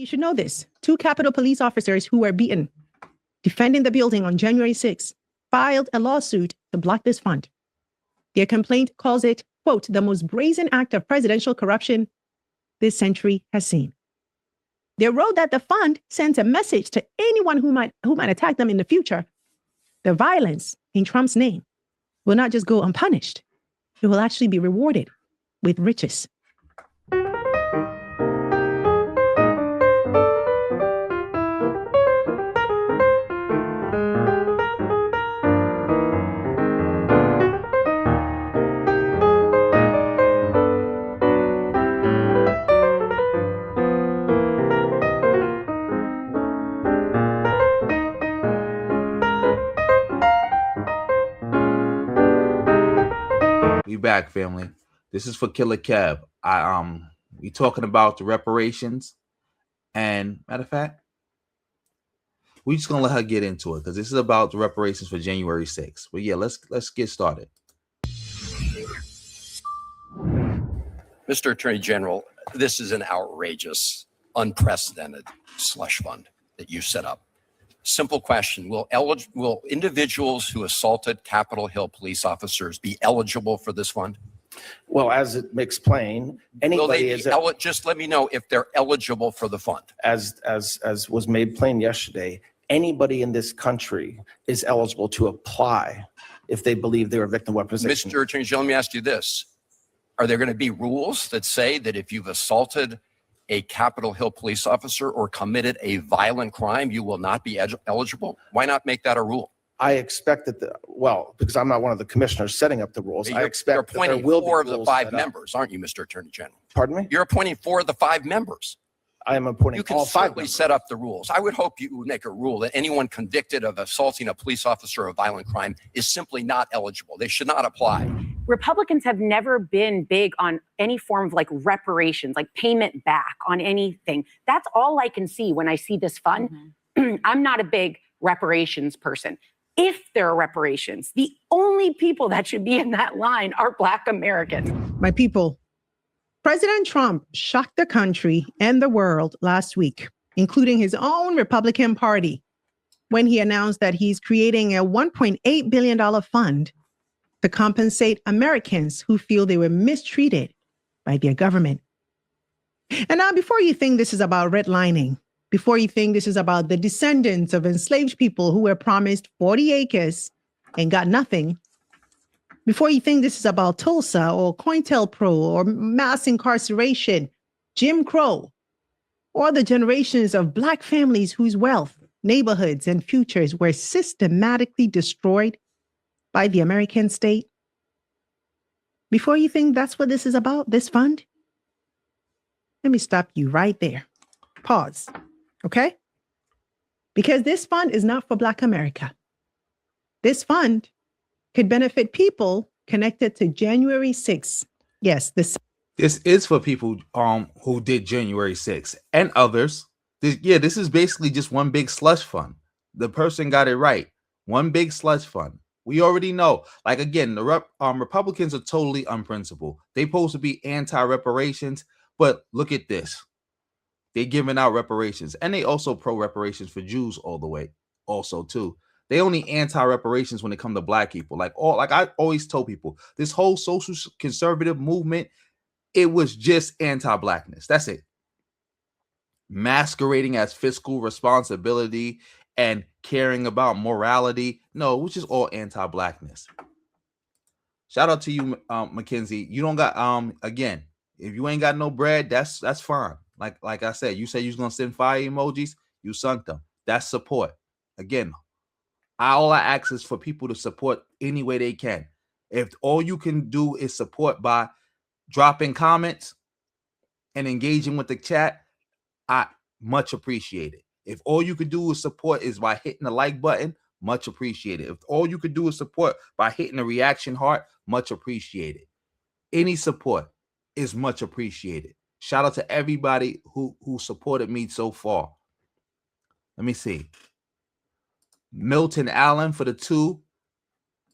should know this. 2 Capitol police officers who were beaten defending the building on January 6th filed a lawsuit to block this fund. Their complaint calls it, quote, the most brazen act of presidential corruption this century has seen. They wrote that the fund sends a message to anyone who might attack them in the future. The violence in Trump's name will not just go unpunished. It will actually be rewarded with riches. Back, family. This is for Killer Kev. We talking about the reparations, and matter of fact, we just gonna let her get into it because this is about the reparations for January 6th. But yeah, let's get started. Mr. Attorney General, this is an outrageous, unprecedented slush fund that you set up. Simple question: Will individuals who assaulted Capitol Hill police officers be eligible for this fund? Well, as it makes plain, anybody is just let me know if they're eligible for the fund. As was made plain yesterday, anybody in this country is eligible to apply if they believe they're a victim of weaponization. Mr. Attorney General, let me ask you this: are there going to be rules that say that if you've assaulted a Capitol Hill police officer or committed a violent crime, you will not be eligible? Why not make that a rule? I expect that, because I'm not one of the commissioners setting up the rules, I expect that there will be rules. You're appointing 4 of the 5 members, aren't you, Mr. Attorney General? Pardon me? You're appointing 4 of the 5 members. I am appointing all 5 members. You can certainly set up the rules. I would hope you would make a rule that anyone convicted of assaulting a police officer or a violent crime is simply not eligible. They should not apply. Republicans have never been big on any form of like reparations, like payment back on anything. That's all I can see when I see this fund. Mm-hmm. I'm not a big reparations person. If there are reparations, the only people that should be in that line are Black Americans. My people, President Trump shocked the country and the world last week, including his own Republican Party, when he announced that he's creating a $1.8 billion fund to compensate Americans who feel they were mistreated by their government. And now, before you think this is about redlining, before you think this is about the descendants of enslaved people who were promised 40 acres and got nothing, before you think this is about Tulsa or COINTELPRO or mass incarceration, Jim Crow, or the generations of Black families whose wealth, neighborhoods, and futures were systematically destroyed by the American state, before you think that's what this is about, this fund, let me stop you right there. Pause. Okay? Because this fund is not for Black America. This fund could benefit people connected to January 6th. Yes, this is for people who did January 6th and others. This is basically just one big slush fund. The person got it right. One big slush fund. We already know. Like, again, the Republicans are totally unprincipled. They supposed to be anti-reparations, but look at this. They're giving out reparations, and they also pro-reparations for Jews all the way also too. They only anti-reparations when it comes to Black people. Like I always tell people, this whole social conservative movement, it was just anti-Blackness. That's it. Masquerading as fiscal responsibility and caring about morality. No, which is all anti-Blackness. Shout out to you, Mackenzie. You don't got again, if you ain't got no bread, that's fine. Like I said, you said you was gonna send fire emojis, you sunk them. That's support. Again, all I ask is for people to support any way they can. If all you can do is support by dropping comments and engaging with the chat, I much appreciate it. If all you could do is support is by hitting the like button, much appreciated. If all you could do is support by hitting the reaction heart, much appreciated. Any support is much appreciated. Shout out to everybody who supported me so far. Let me see. Milton Allen for the 2.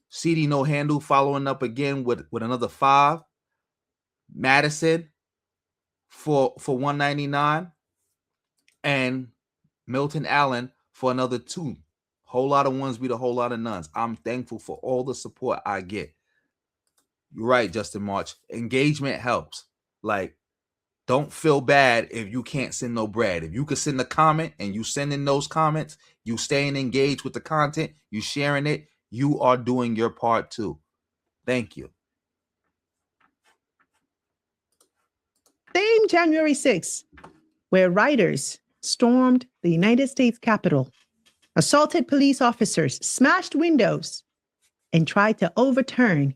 CD No Handle following up again with another 5. Madison for $1.99. and Milton Allen for another 2. Whole lot of ones beat a whole lot of nuns. I'm thankful for all the support I get. You're right, Justin March. Engagement helps. Like, don't feel bad if you can't send no bread. If you could send a comment and you send in those comments, you staying engaged with the content, you sharing it, you are doing your part too. Thank you. Same January 6th, where rioters stormed the United States Capitol, assaulted police officers, smashed windows, and tried to overturn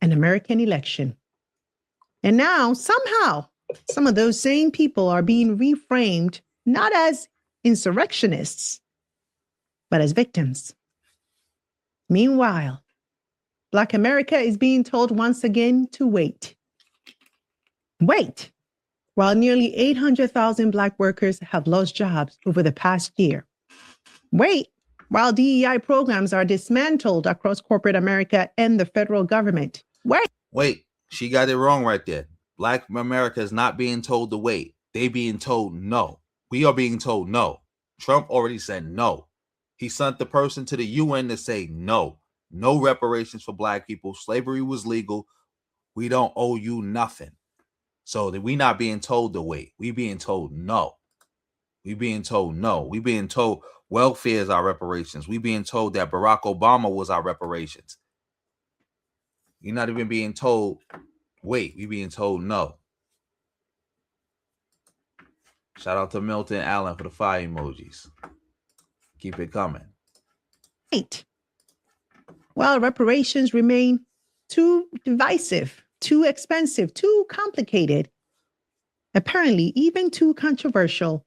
an American election. And now, somehow, some of those same people are being reframed not as insurrectionists, but as victims. Meanwhile, Black America is being told once again to wait. Wait, while nearly 800,000 Black workers have lost jobs over the past year. Wait, while DEI programs are dismantled across corporate America and the federal government. Wait, she got it wrong right there. Black America is not being told to wait. They being told no. We are being told no. Trump already said no. He sent the person to the UN to say no. No reparations for Black people. Slavery was legal. We don't owe you nothing. So that we not being told to wait. We being told no. We being told no. We being told welfare is our reparations. We being told that Barack Obama was our reparations. You're not even being told wait. We being told no. Shout out to Milton Allen for the fire emojis. Keep it coming. Wait. While reparations remain too divisive, too expensive, too complicated, apparently even too controversial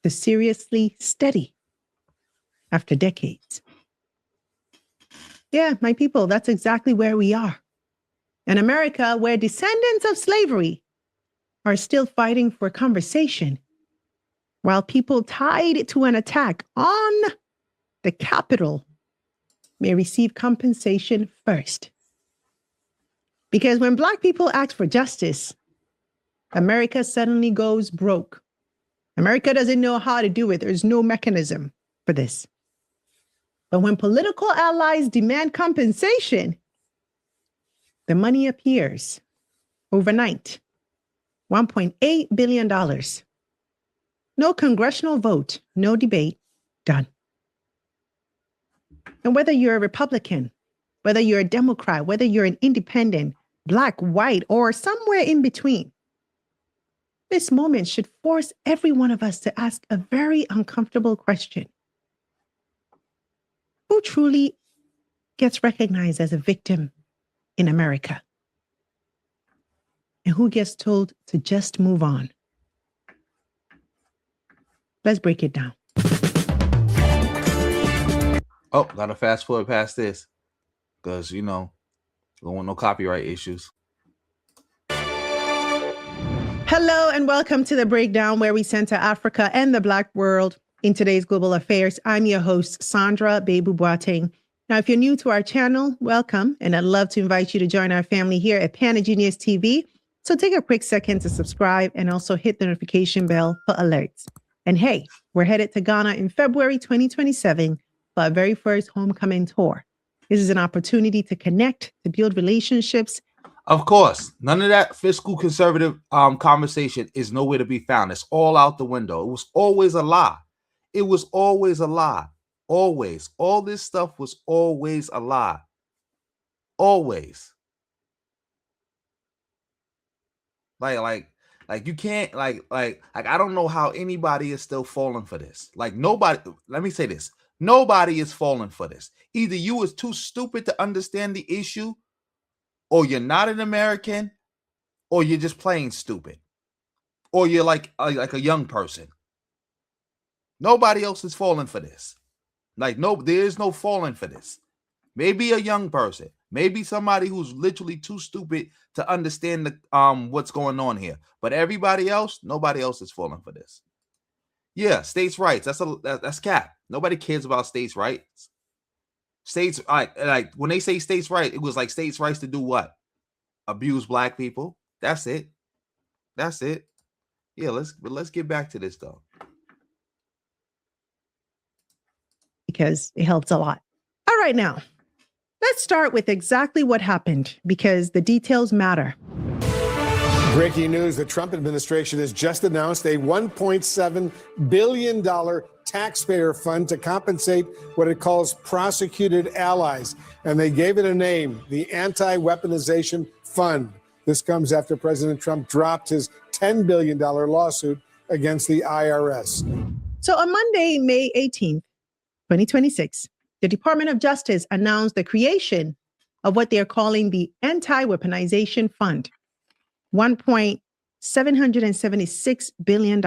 to seriously study after decades. Yeah, my people, that's exactly where we are. In America, where descendants of slavery are still fighting for conversation, while people tied to an attack on the Capitol may receive compensation first. Because when Black people ask for justice, America suddenly goes broke. America doesn't know how to do it. There's no mechanism for this. But when political allies demand compensation, the money appears overnight. $1.8 billion. No congressional vote, no debate, done. And whether you're a Republican, whether you're a Democrat, whether you're an independent, Black, white, or somewhere in between, this moment should force every one of us to ask a very uncomfortable question. Who truly gets recognized as a victim in America? And who gets told to just move on? Let's break it down. Oh, gotta fast forward past this because, you know, don't want no copyright issues. Hello and welcome to The Breakdown, where we center Africa and the Black world in today's global affairs. I'm your host, Sandra Bebu Boateng. Now, if you're new to our channel, welcome, and I'd love to invite you to join our family here at Panagenius TV. So take a quick second to subscribe and also hit the notification bell for alerts. And hey, we're headed to Ghana in February 2027 for our very first homecoming tour. This is an opportunity to connect, to build relationships. Of course, none of that fiscal conservative conversation is nowhere to be found. It's all out the window. It was always a lie. It was always a lie. Always. All this stuff was always a lie. Always. Like you can't like I don't know how anybody is still falling for this. Like nobody, let me say this. Nobody is falling for this. Either you is too stupid to understand the issue, or you're not an American, or you're just plain stupid, or you're like a young person. Nobody else is falling for this. Like, no, there is no falling for this. Maybe a young person, maybe somebody who's literally too stupid to understand the what's going on here. But everybody else, nobody else is falling for this. Yeah, states' rights. That's cap. Nobody cares about states' rights. States like when they say states' rights, it was like states' rights to do what? Abuse Black people. That's it. That's it. Yeah, let's get back to this though. because it helps a lot. All right, now, let's start with exactly what happened because the details matter. Breaking news, the Trump administration has just announced a $1.7 billion taxpayer fund to compensate what it calls prosecuted allies. And they gave it a name, the Anti-Weaponization Fund. This comes after President Trump dropped his $10 billion lawsuit against the IRS. So on Monday, May 18th, 2026, the Department of Justice announced the creation of what they're calling the Anti-Weaponization Fund, $1.776 billion.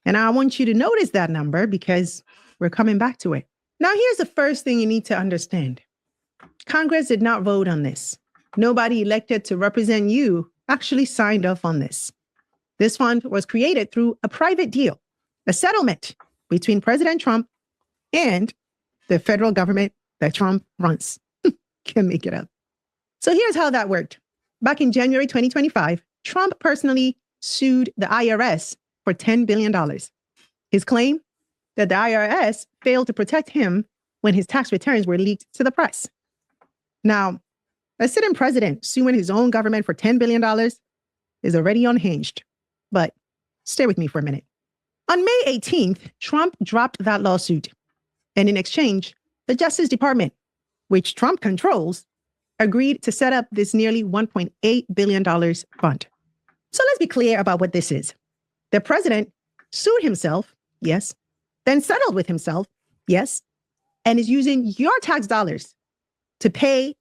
And I want you to notice that number because we're coming back to it. Now, here's the first thing you need to understand. Congress did not vote on this. Nobody elected to represent you actually signed off on this. This fund was created through a private deal, a settlement between President Trump and the federal government that Trump runs. Can't make it up. So here's how that worked. Back in January 2025, Trump personally sued the IRS for $10 billion. His claim that the IRS failed to protect him when his tax returns were leaked to the press. Now, a sitting president suing his own government for $10 billion is already unhinged. But stay with me for a minute. On May 18th, Trump dropped that lawsuit. And in exchange, the Justice Department, which Trump controls, agreed to set up this nearly $1.8 billion fund. So let's be clear about what this is. The president sued himself, yes, then settled with himself, yes, and is using your tax dollars to pay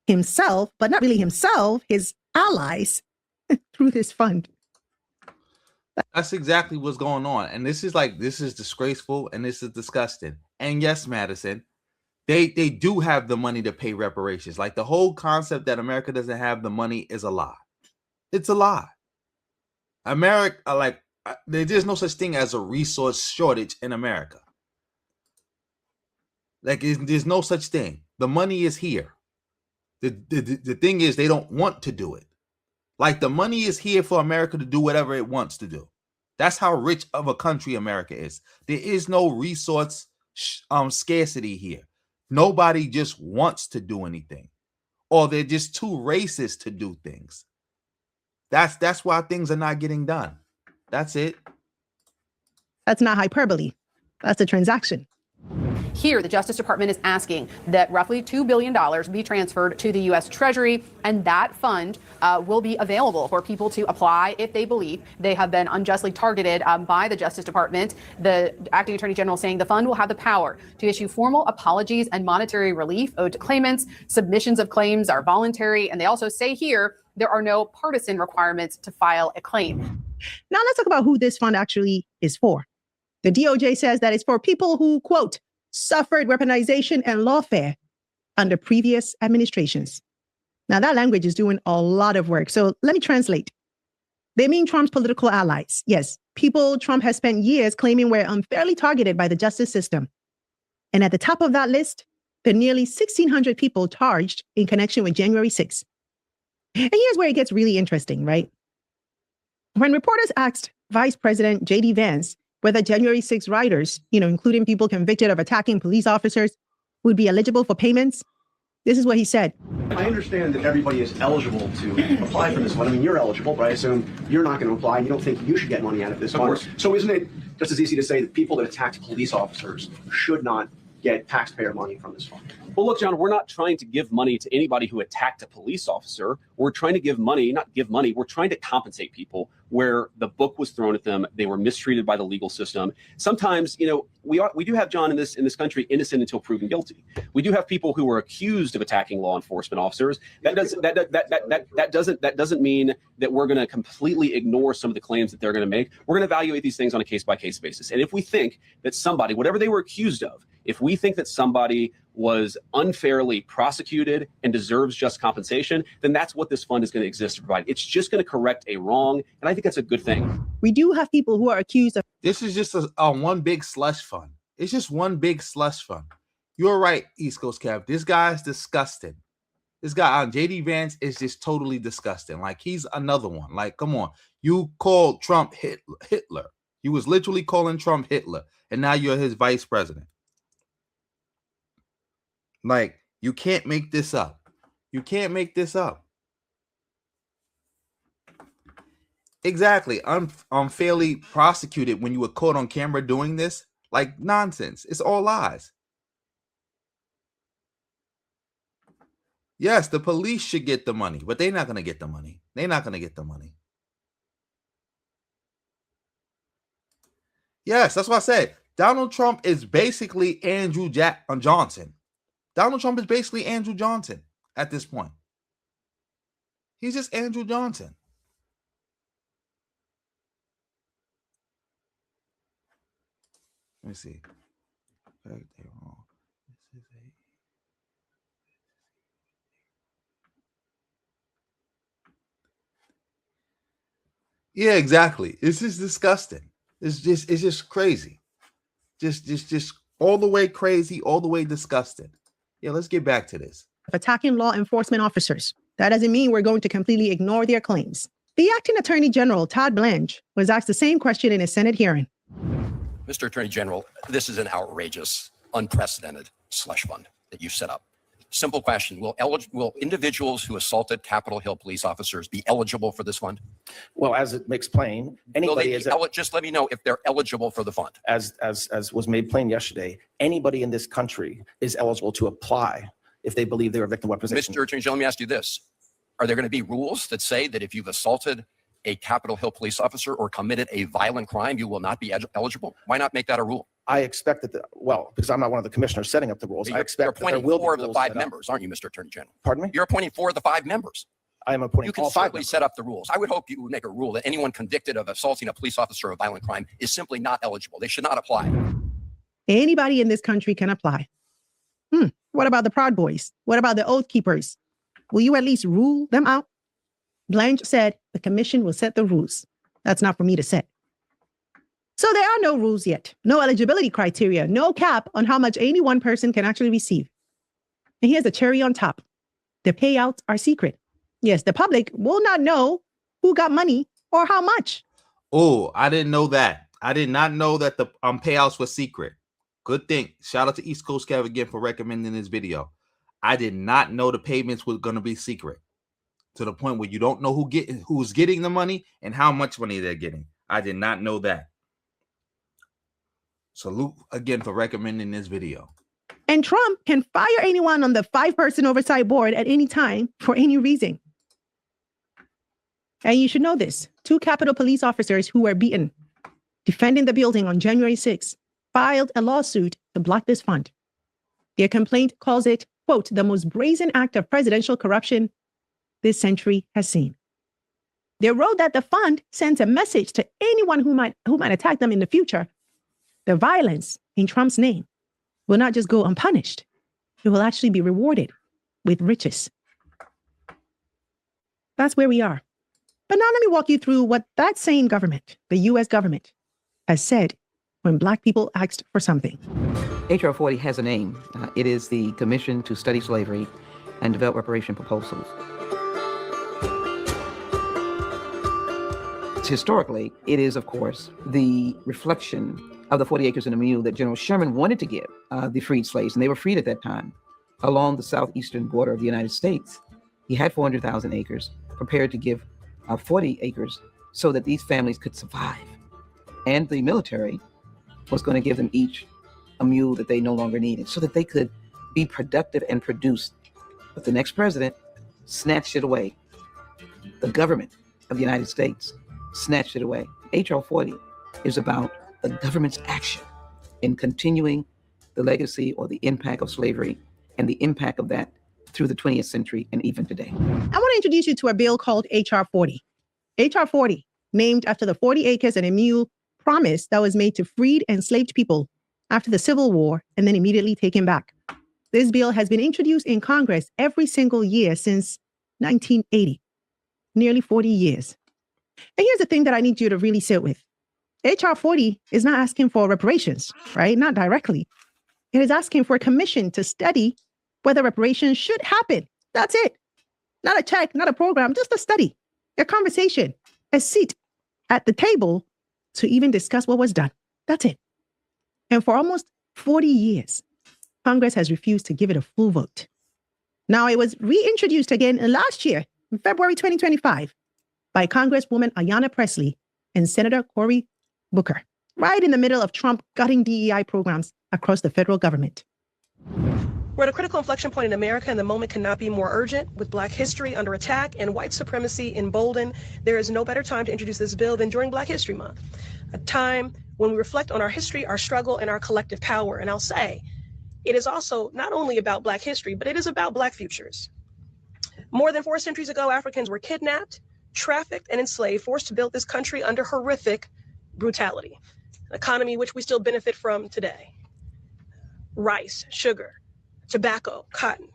himself, but not really himself, his allies, through this fund. That's exactly what's going on. And this is disgraceful and this is disgusting. And yes, Madison, they do have the money to pay reparations. Like the whole concept that America doesn't have the money is a lie. It's a lie. America, there's no such thing as a resource shortage in America. There's no such thing. The money is here. The thing is, they don't want to do it. Like the money is here for America to do whatever it wants to do. That's how rich of a country America is. There is no resource scarcity here. Nobody just wants to do anything, or they're just too racist to do things. That's why things are not getting done. That's it. That's not hyperbole. That's a transaction. Here, the Justice Department is asking that roughly $2 billion be transferred to the U.S. Treasury, and that fund will be available for people to apply if they believe they have been unjustly targeted by the Justice Department. The acting attorney general saying the fund will have the power to issue formal apologies and monetary relief owed to claimants. Submissions of claims are voluntary, and they also say here there are no partisan requirements to file a claim. Now let's talk about who this fund actually is for. The DOJ says that it's for people who, quote, suffered weaponization and lawfare under previous administrations. Now, that language is doing a lot of work. So let me translate. They mean Trump's political allies. Yes, people Trump has spent years claiming were unfairly targeted by the justice system. And at the top of that list, the nearly 1,600 people charged in connection with January 6th. And here's where it gets really interesting, right? When reporters asked Vice President J.D. Vance whether January 6 rioters, including people convicted of attacking police officers, would be eligible for payments, this is what he said. I understand that everybody is eligible to apply for this fund. I mean, you're eligible, but I assume you're not going to apply and you don't think you should get money out of this fund. So isn't it just as easy to say that people that attacked police officers should not get taxpayer money from this fund? Well, look, John, we're not trying to give money to anybody who attacked a police officer. We're trying to give money, not give money. We're trying to compensate people where the book was thrown at them. They were mistreated by the legal system. Sometimes, we do have, John, in this country, innocent until proven guilty. We do have people who are accused of attacking law enforcement officers. That doesn't mean that we're going to completely ignore some of the claims that they're going to make. We're going to evaluate these things on a case-by-case basis. And if we think that somebody, whatever they were accused of, if we think that somebody was unfairly prosecuted and deserves just compensation, then that's what this fund is going to exist to provide. It's just going to correct a wrong, and I think that's a good thing. We do have people who are accused of... This is just a one big slush fund. It's just one big slush fund. You're right, East Coast Cap. This guy is disgusting. This guy, J.D. Vance, is just totally disgusting. Like, he's another one. Like, come on. You called Trump Hitler. You was literally calling Trump Hitler, and now you're his vice president. Like, you can't make this up. You can't make this up. Exactly. Unfairly prosecuted when you were caught on camera doing this. Like, nonsense. It's all lies. Yes, the police should get the money, but they're not going to get the money. They're not going to get the money. Yes, that's what I said. Donald Trump is basically Andrew Johnson. Donald Trump is basically Andrew Johnson at this point. He's just Andrew Johnson. Let me see. Yeah, exactly. It's just disgusting. It's just crazy. Just all the way crazy, all the way disgusting. Yeah, let's get back to this. Attacking law enforcement officers. That doesn't mean we're going to completely ignore their claims. The acting Attorney General, Todd Blanche, was asked the same question in a Senate hearing. Mr. Attorney General, this is an outrageous, unprecedented slush fund that you set up. Simple question. Will individuals who assaulted Capitol Hill police officers be eligible for this fund? Well, as it makes plain, anybody is just let me know if they're eligible for the fund. As was made plain yesterday, anybody in this country is eligible to apply if they believe they're a victim of weaponization. Mr. Attorney General, let me ask you this. Are there going to be rules that say that if you've assaulted a Capitol Hill police officer or committed a violent crime, you will not be eligible? Why not make that a rule? I expect that, because I'm not one of the commissioners setting up the rules. I expect you're appointing that there will 4 be of the rules 5 set up. members, aren't you, Mr. Attorney General? Pardon me? You're appointing 4 of the 5 members. I am appointing You can all 5 certainly members. set up the rules. I would hope you would make a rule that anyone convicted of assaulting a police officer or a violent crime is simply not eligible. They should not apply. Anybody in this country can apply. What about the Proud Boys? What about the Oath Keepers? Will you at least rule them out? Blanche said the commission will set the rules. That's not for me to set. So there are no rules yet, no eligibility criteria, no cap on how much any one person can actually receive. And here's the cherry on top. The payouts are secret. Yes, the public will not know who got money or how much. Oh, I didn't know that. I did not know that the payouts were secret. Good thing. Shout out to East Coast Kev again for recommending this video. I did not know the payments were going to be secret to the point where you don't know who's getting the money and how much money they're getting. I did not know that. Salute again for recommending this video. And Trump can fire anyone on the 5-person oversight board at any time for any reason. And you should know this. 2 Capitol police officers who were beaten defending the building on January 6th filed a lawsuit to block this fund. Their complaint calls it, quote, the most brazen act of presidential corruption this century has seen. They wrote that the fund sends a message to anyone who might attack them in the future. The violence in Trump's name will not just go unpunished. It will actually be rewarded with riches. That's where we are. But now let me walk you through what that same government, the U.S. government, has said when Black people asked for something. H.R. 40 has a name. It is the Commission to Study Slavery and Develop Reparation Proposals. Historically, it is, of course, the reflection of the 40 acres and a mule that General Sherman wanted to give the freed slaves, and they were freed at that time, along the southeastern border of the United States. He had 400,000 acres, prepared to give 40 acres so that these families could survive. And the military was going to give them each a mule that they no longer needed so that they could be productive and produce. But the next president snatched it away. The government of the United States snatched it away. H.R. 40 is about the government's action in continuing the legacy or the impact of slavery and the impact of that through the 20th century and even today. I want to introduce you to a bill called H.R. 40. H.R. 40, named after the 40 acres and a mule promise that was made to freed enslaved people after the Civil War and then immediately taken back. This bill has been introduced in Congress every single year since 1980, nearly 40 years. And here's the thing that I need you to really sit with. H.R. 40 is not asking for reparations, right? Not directly. It is asking for a commission to study whether reparations should happen. That's it. Not a check, not a program, just a study, a conversation, a seat at the table to even discuss what was done. That's it. And for almost 40 years, Congress has refused to give it a full vote. Now, it was reintroduced again last year, in February 2025, by Congresswoman Ayanna Pressley and Senator Cory Booker, right in the middle of Trump gutting DEI programs across the federal government. We're at a critical inflection point in America, and the moment cannot be more urgent. With Black history under attack and white supremacy emboldened, there is no better time to introduce this bill than during Black History Month, a time when we reflect on our history, our struggle, and our collective power. And I'll say, it is also not only about Black history, but it is about Black futures. More than 4 centuries ago, Africans were kidnapped, trafficked, and enslaved, forced to build this country under horrific brutality, an economy which we still benefit from today. Rice, sugar, tobacco, cotton.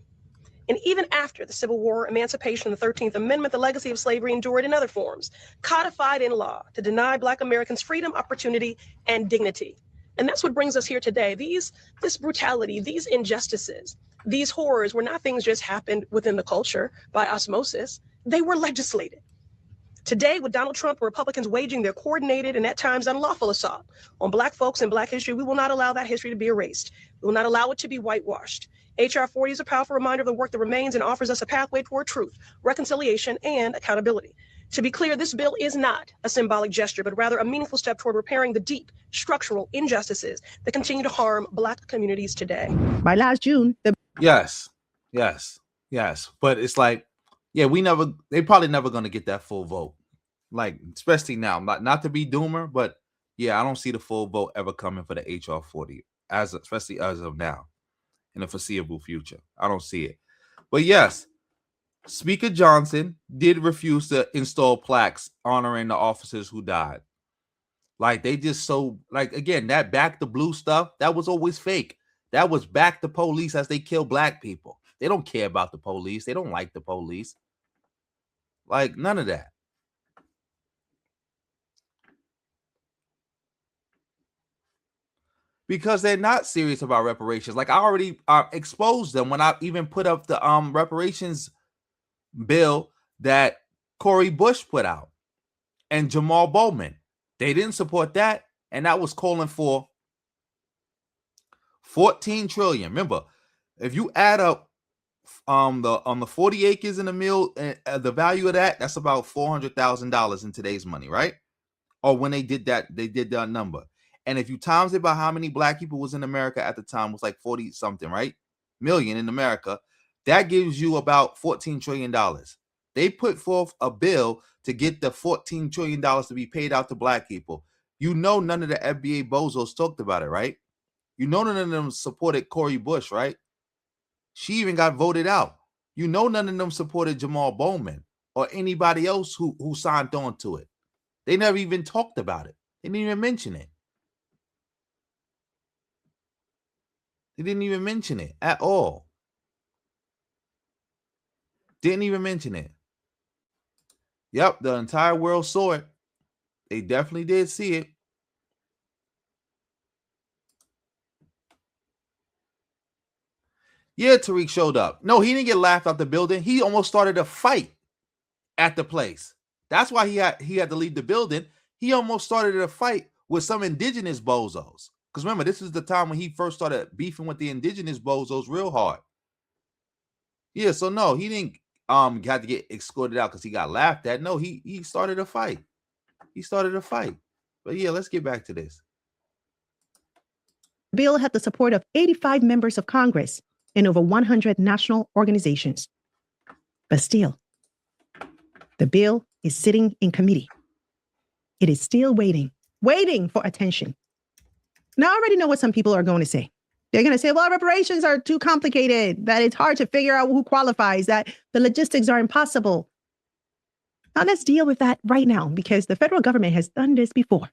And even after the Civil War, emancipation, and the 13th Amendment, the legacy of slavery endured in other forms, codified in law to deny Black Americans freedom, opportunity, and dignity. And that's what brings us here today. This brutality, these injustices, these horrors were not things just happened within the culture by osmosis. They were legislated. Today, with Donald Trump and Republicans waging their coordinated and at times unlawful assault on Black folks and Black history, we will not allow that history to be erased. We will not allow it to be whitewashed. H.R. 40 is a powerful reminder of the work that remains and offers us a pathway toward truth, reconciliation, and accountability. To be clear, this bill is not a symbolic gesture, but rather a meaningful step toward repairing the deep structural injustices that continue to harm Black communities today. By last June, the Yes. But it's like, yeah, they probably never going to get that full vote. Like, especially now, not to be doomer, but yeah, I don't see the full vote ever coming for the HR 40, especially as of now, in the foreseeable future. I don't see it. But yes, Speaker Johnson did refuse to install plaques honoring the officers who died. Like, they just again, that back the blue stuff, that was always fake. That was back the police as they kill Black people. They don't care about the police. They don't like the police. Like, none of that. Because they're not serious about reparations. Like, I already exposed them when I even put up the reparations bill that Cory Bush put out and Jamal Bowman. They didn't support that, and that was calling for 14 trillion. Remember, if you add up the 40 acres in the mill, the value of that's about $400,000 in today's money, right? Or when they did that number. And if you times it by how many Black people was in America at the time, it was like 40 something, right? Million in America. That gives you about $14 trillion. They put forth a bill to get the $14 trillion to be paid out to Black people. You know, none of the FBA bozos talked about it, right? You know, none of them supported Cory Bush, right? She even got voted out. You know, none of them supported Jamal Bowman or anybody else who signed on to it. They never even talked about it. They didn't even mention it. They didn't even mention it at all. Didn't even mention it. Yep, the entire world saw it. They definitely did see it. Yeah, Tariq showed up. No, he didn't get laughed out the building. He almost started a fight at the place. That's why he had to leave the building. He almost started a fight with some indigenous bozos. Because remember, this is the time when he first started beefing with the indigenous bozos real hard. Yeah, so no, he didn't have to get escorted out because he got laughed at. No, he started a fight. He started a fight. But yeah, let's get back to this. The bill had the support of 85 members of Congress and over 100 national organizations. But still, the bill is sitting in committee. It is still waiting for attention. Now, I already know what some people are going to say. They're going to say, well, reparations are too complicated, that it's hard to figure out who qualifies, that the logistics are impossible. Now, let's deal with that right now, because the federal government has done this before.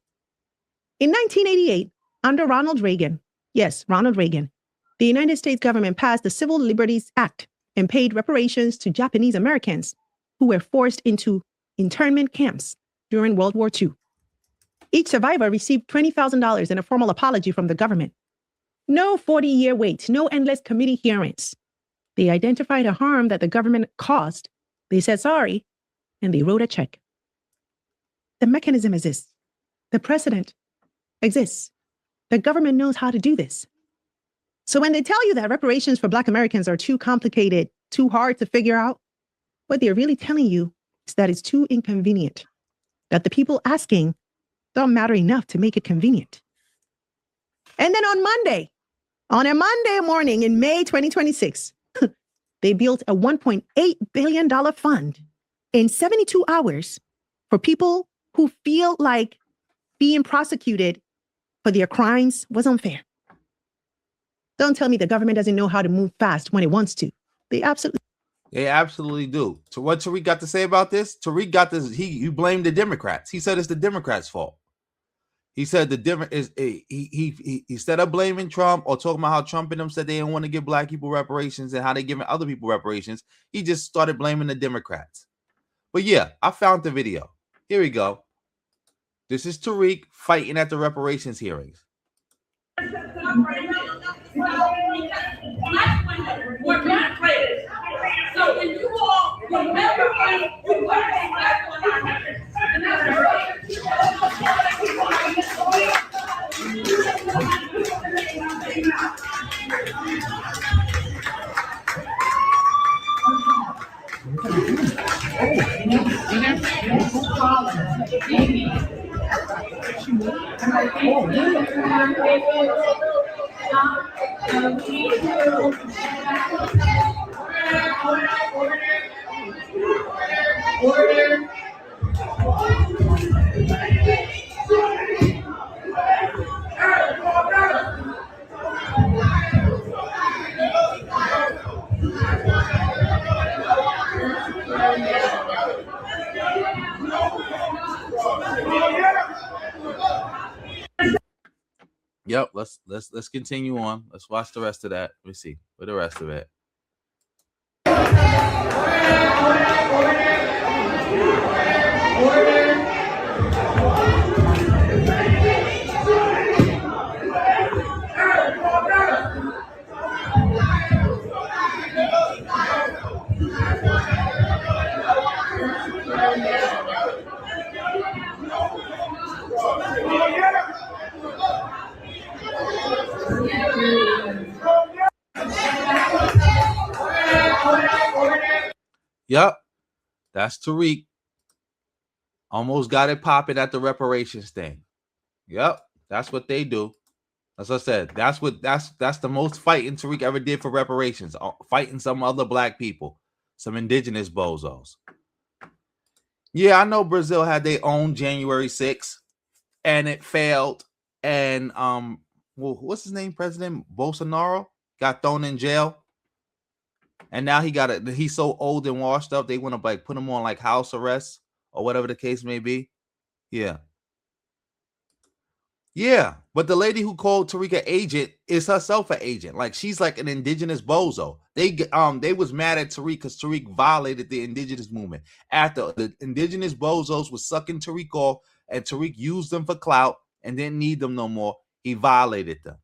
In 1988, under Ronald Reagan, yes, Ronald Reagan, the United States government passed the Civil Liberties Act and paid reparations to Japanese Americans who were forced into internment camps during World War II. Each survivor received $20,000 in a formal apology from the government. No 40-year wait, no endless committee hearings. They identified a harm that the government caused. They said sorry, and they wrote a check. The mechanism exists. The precedent exists. The government knows how to do this. So when they tell you that reparations for Black Americans are too complicated, too hard to figure out, what they're really telling you is that it's too inconvenient, that the people asking don't matter enough to make it convenient. And then on a Monday morning in May 2026, they built a $1.8 billion fund in 72 hours for people who feel like being prosecuted for their crimes was unfair. Don't tell me the government doesn't know how to move fast when it wants to. They absolutely do. So what Tariq got to say about this? Tariq got this. He blamed the Democrats. He said it's the Democrats' fault. He said he instead of blaming Trump or talking about how Trump and them said they didn't want to give Black people reparations and how they giving other people reparations, he just started blaming the Democrats. But yeah, I found the video. Here we go. This is Tariq fighting at the reparations hearings. We're not traitors. So when you all remember us, you put us back on our record. And Yep, let's continue on. Let's watch the rest of that. Let me see. Where the rest of it. Yep, that's Tariq. Almost got it popping at the reparations thing. Yep, that's what they do. As I said, that's the most fighting Tariq ever did for reparations. Fighting some other Black people, some indigenous bozos. Yeah, I know Brazil had their own January 6th, and it failed. And well, what's his name? President Bolsonaro got thrown in jail. And now he's so old and washed up, they want to like put him on like house arrest or whatever the case may be. Yeah. Yeah. But the lady who called Tariq an agent is herself an agent. Like she's like an indigenous bozo. They was mad at Tariq because Tariq violated the indigenous movement. After the indigenous bozos was sucking Tariq off and Tariq used them for clout and didn't need them no more, he violated them.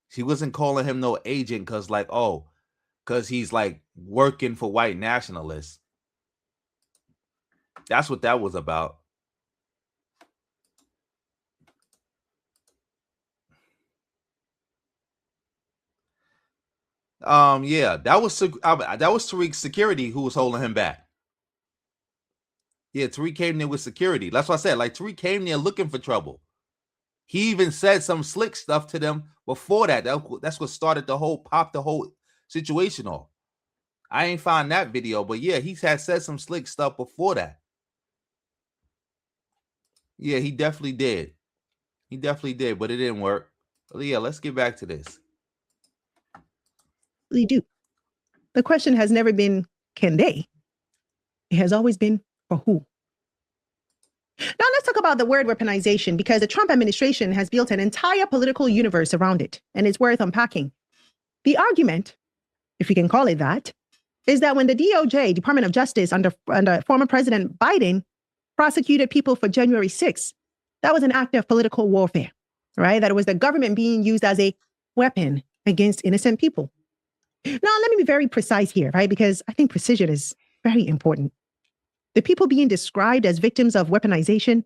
She wasn't calling him no agent because like, oh, because he's like working for white nationalists. That's what that was about. Yeah, that was Tariq's security who was holding him back. Yeah, Tariq came there with security. That's what I said. Like Tariq came there looking for trouble. He even said some slick stuff to them before that. That's what started the whole situation off. I ain't find that video, but yeah, he had said some slick stuff before that. Yeah, he definitely did. He definitely did, but it didn't work. But yeah, let's get back to this. they do. The question has never been, can they? It has always been, for who? Now let's talk about the word weaponization, because the Trump administration has built an entire political universe around it, and it's worth unpacking. The argument, if we can call it that, is that when the DOJ, Department of Justice, under former President Biden, prosecuted people for January 6th, that was an act of political warfare, right? That it was the government being used as a weapon against innocent people. Now, let me be very precise here, right? Because I think precision is very important. The people being described as victims of weaponization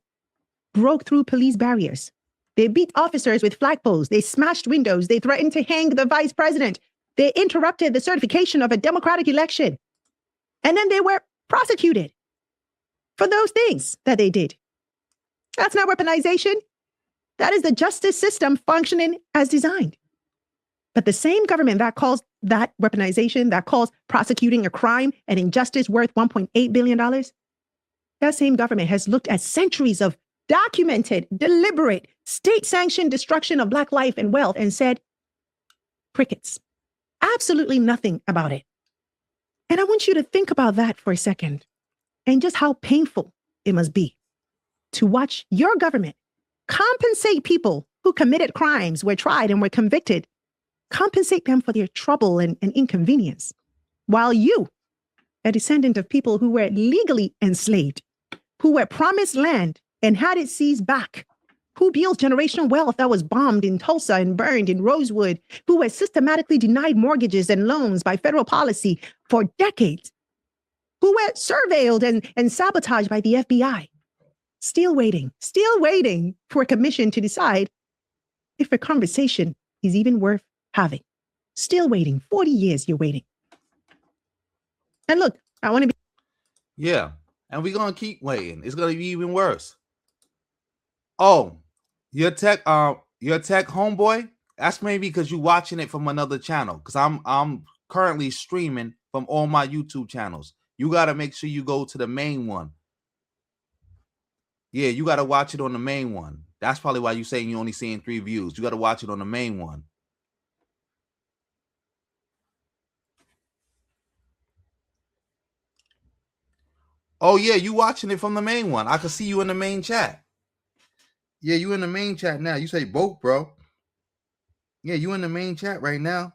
broke through police barriers, They beat officers with flagpoles. They smashed windows. They threatened to hang the vice president. They interrupted the certification of a democratic election. And then they were prosecuted for those things that they did. That's not weaponization. That is the justice system functioning as designed. But the same government that calls that weaponization, that calls prosecuting a crime an injustice worth $1.8 billion, that same government has looked at centuries of documented, deliberate, state-sanctioned destruction of Black life and wealth and said, crickets, absolutely nothing about it. And I want you to think about that for a second and just how painful it must be to watch your government compensate people who committed crimes, were tried and were convicted, compensate them for their trouble and inconvenience, while you, a descendant of people who were legally enslaved, who were promised land and had it seized back, who built generational wealth that was bombed in Tulsa and burned in Rosewood, who were systematically denied mortgages and loans by federal policy for decades, who were surveilled and sabotaged by the FBI, still waiting for a commission to decide if a conversation is even worth having. Still waiting. 40 years you're waiting. And look, I want to be. Yeah. And we're going to keep waiting. It's going to be even worse. Oh, your tech homeboy? That's maybe because you're watching it from another channel. Because I'm currently streaming from all my YouTube channels. You got to make sure you go to the main one. Yeah, you got to watch it on the main one. That's probably why you're saying you're only seeing 3 views. You got to watch it on the main one. Oh, yeah, you watching it from the main one. I can see you in the main chat. Yeah, you in the main chat now. You say both, bro. Yeah, you in the main chat right now.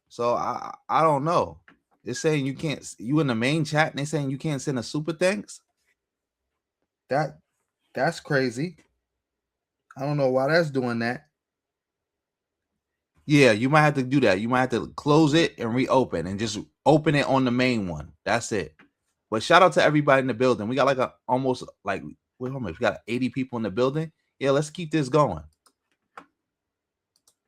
So I don't know. It's saying you can't. You in the main chat and they're saying you can't send a super thanks. That's crazy. I don't know why that's doing that. Yeah, you might have to do that. You might have to close it and reopen and just open it on the main one. That's it. But shout out to everybody in the building. We got like we got 80 people in the building. Yeah, let's keep this going.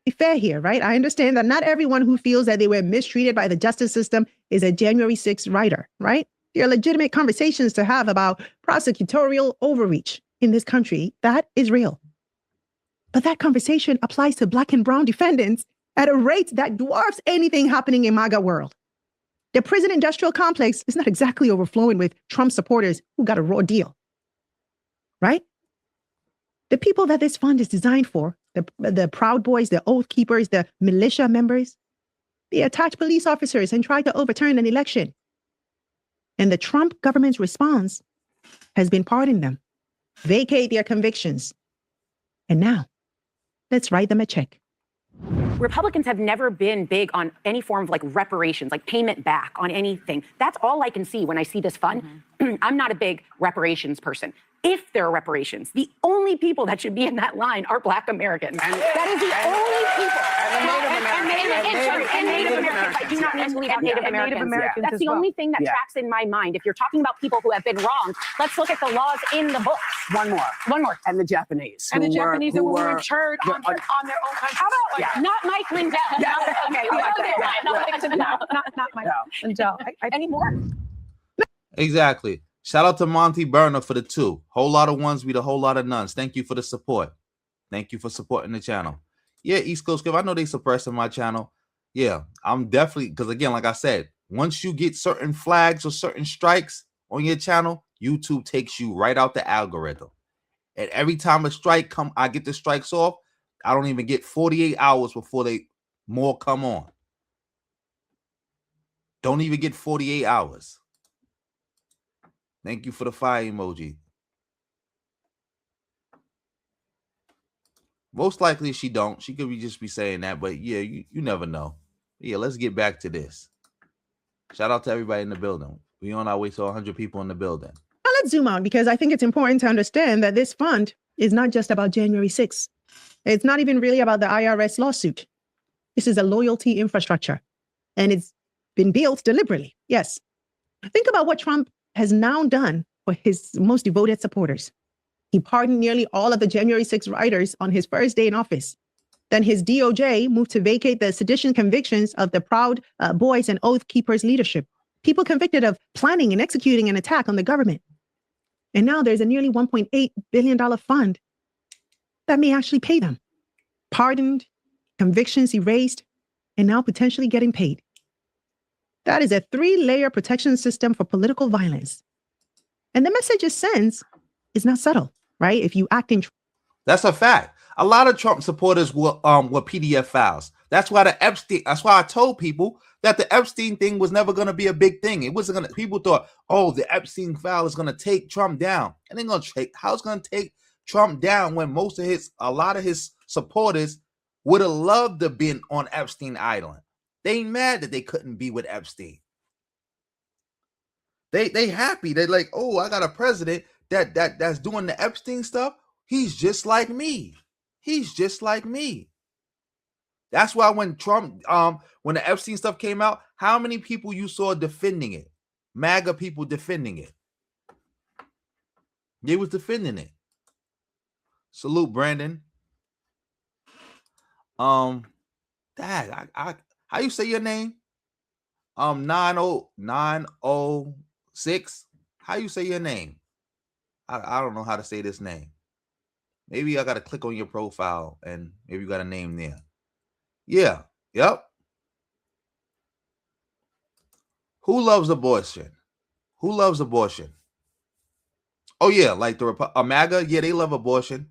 Be fair here, right? I understand that not everyone who feels that they were mistreated by the justice system is a January 6th writer, right? There are legitimate conversations to have about prosecutorial overreach in this country. That is real. But that conversation applies to Black and brown defendants at a rate that dwarfs anything happening in MAGA world. The prison industrial complex is not exactly overflowing with Trump supporters who got a raw deal, right? The people that this fund is designed for, the Proud Boys, the Oath Keepers, the militia members, they attacked police officers and tried to overturn an election. And the Trump government's response has been pardon them, vacate their convictions. And now, let's write them a check. Republicans have never been big on any form of like reparations, like payment back on anything. That's all I can see when I see this fund. I'm not a big reparations person. If there are reparations, the only people that should be in that line are Black Americans. That is the only people. And Native Americans. I do not need to leave out Native Americans. That's the only thing that tracks in my mind. If you're talking about people who have been wronged, let's look at the laws in the books. One more. And the Japanese. And the Japanese who were interned on their own country. How about not Mike Lindell? Okay, not Mike Lindell. Any more? Exactly. Shout out to Monty Burner for the 2. Whole lot of ones beat a whole lot of nuns. Thank you for the support. Thank you for supporting the channel. Yeah, East Coast Script. I know they suppressing my channel. Yeah, I'm definitely, because again, like I said, once you get certain flags or certain strikes on your channel, YouTube takes you right out the algorithm. And every time a strike I get the strikes off, I don't even get 48 hours before more come on. Don't even get 48 hours. Thank you for the fire emoji. Most likely she don't. She could just be saying that, but yeah, you never know. Yeah, let's get back to this. Shout out to everybody in the building. We on our way to 100 people in the building. Now let's zoom out because I think it's important to understand that this fund is not just about January 6th. It's not even really about the IRS lawsuit. This is a loyalty infrastructure, and it's been built deliberately. Yes. Think about what Trump has now done for his most devoted supporters. He pardoned nearly all of the January 6 rioters on his first day in office. Then his DOJ moved to vacate the sedition convictions of the Proud Boys and Oath Keepers leadership, people convicted of planning and executing an attack on the government. And now there's a nearly $1.8 billion fund that may actually pay them. Pardoned, convictions erased, and now potentially getting paid. That is a 3-layer protection system for political violence. And the message it sends is not subtle, right? If you act in... That's a fact. A lot of Trump supporters were PDF files. That's why that's why I told people that the Epstein thing was never going to be a big thing. It wasn't going to, people thought, oh, the Epstein file is going to take Trump down. And they're going to take, how's going to take Trump down when a lot of his supporters would have loved to have been on Epstein Island. They mad that they couldn't be with Epstein. They happy. They're like, oh, I got a president that's doing the Epstein stuff. He's just like me. He's just like me. That's why when Trump, when the Epstein stuff came out, how many people you saw defending it? MAGA people defending it. They was defending it. Salute, Brandon. Dad, how you say your name? 906. How you say your name? I don't know how to say this name. Maybe I gotta click on your profile and maybe you got a name there. Yeah. Yep. Who loves abortion? Who loves abortion? Oh yeah, like the MAGA. Yeah, they love abortion.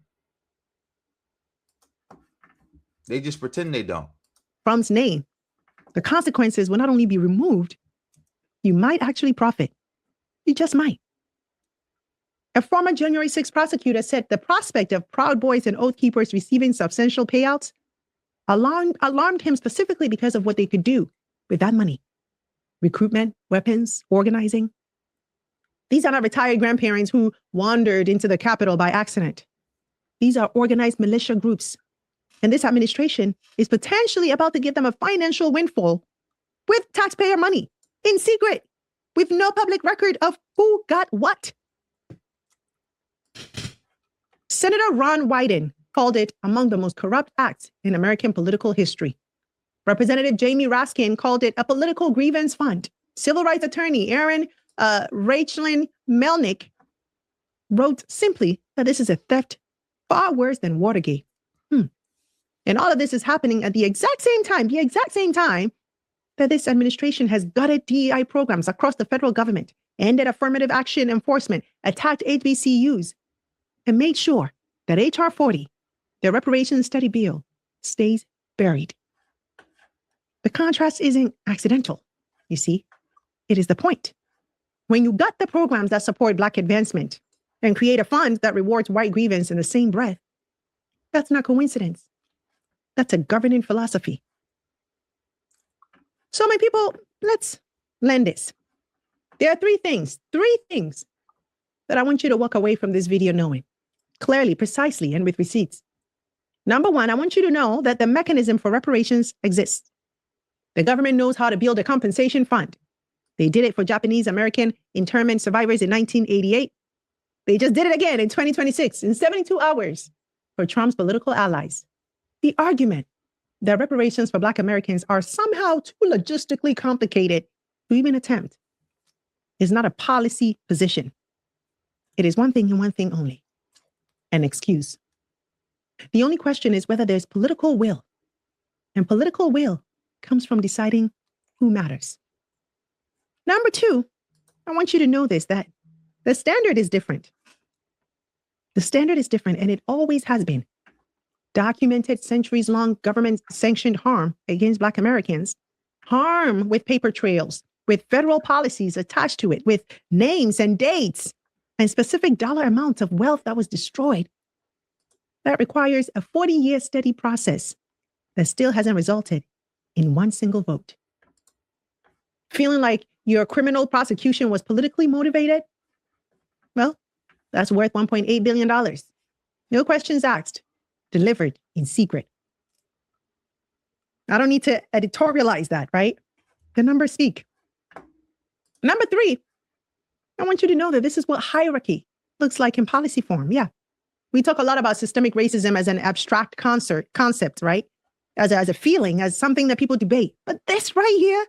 They just pretend they don't. Trump's name, the consequences will not only be removed, you might actually profit. You just might. A former January 6 prosecutor said the prospect of Proud Boys and Oath Keepers receiving substantial payouts alarmed him specifically because of what they could do with that money. Recruitment, weapons, organizing. These are not retired grandparents who wandered into the Capitol by accident. These are organized militia groups. And this administration is potentially about to give them a financial windfall with taxpayer money, in secret, with no public record of who got what. Senator Ron Wyden called it among the most corrupt acts in American political history. Representative Jamie Raskin called it a political grievance fund. Civil rights attorney Aaron Rachelin Melnick wrote simply that this is a theft far worse than Watergate. And all of this is happening at the exact same time that this administration has gutted DEI programs across the federal government, ended affirmative action enforcement, attacked HBCUs, and made sure that H.R. 40, the reparations study bill, stays buried. The contrast isn't accidental, you see. It is the point. When you gut the programs that support Black advancement and create a fund that rewards white grievance in the same breath, that's not coincidence. That's a governing philosophy. So my people, let's land this. There are three things that I want you to walk away from this video knowing, clearly, precisely, and with receipts. Number one, I want you to know that the mechanism for reparations exists. The government knows how to build a compensation fund. They did it for Japanese American internment survivors in 1988. They just did it again in 2026, in 72 hours, for Trump's political allies. The argument that reparations for Black Americans are somehow too logistically complicated to even attempt is not a policy position. It is one thing and one thing only, an excuse. The only question is whether there's political will, and political will comes from deciding who matters. Number two, I want you to know this, that the standard is different. The standard is different, and it always has been. Documented centuries-long government-sanctioned harm against Black Americans, harm with paper trails, with federal policies attached to it, with names and dates, and specific dollar amounts of wealth that was destroyed. That requires a 40-year steady process that still hasn't resulted in one single vote. Feeling like your criminal prosecution was politically motivated? Well, that's worth $1.8 billion. No questions asked, delivered in secret. I don't need to editorialize that, right? The numbers speak. Number three, I want you to know that this is what hierarchy looks like in policy form. Yeah, We talk a lot about systemic racism as an abstract concept, right? As a feeling, as something that people debate. But this right here,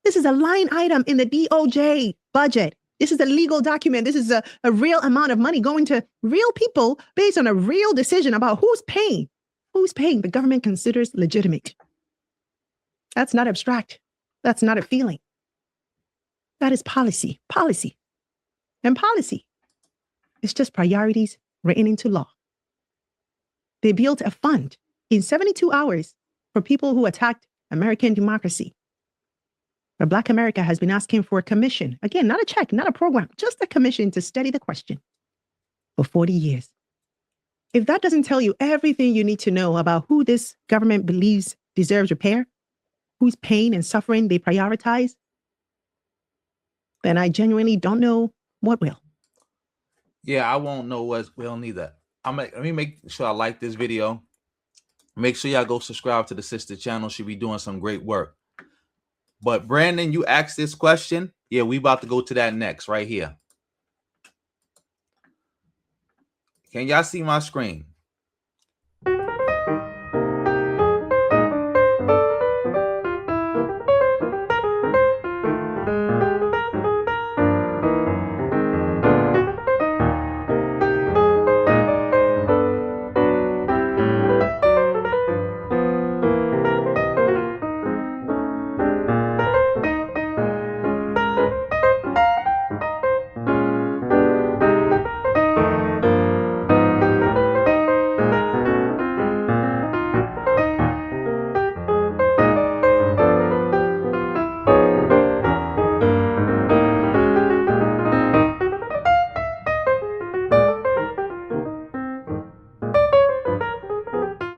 this is a line item in the DOJ budget. This is a legal document. This is a real amount of money going to real people based on a real decision about who's paying. Who's paying the government considers legitimate. That's not abstract. That's not a feeling. That is policy. Policy. And policy is just priorities written into law. They built a fund in 72 hours for people who attacked American democracy. But Black America has been asking for a commission. Again, not a check, not a program, just a commission to study the question for 40 years. If that doesn't tell you everything you need to know about who this government believes deserves repair, whose pain and suffering they prioritize, then I genuinely don't know what will. Yeah, I won't know what will neither. Let me make sure I like this video. Make sure y'all go subscribe to the sister channel. She'll be doing some great work. But Brandon, you asked this question. Yeah, we about to go to that next right here. Can y'all see my screen?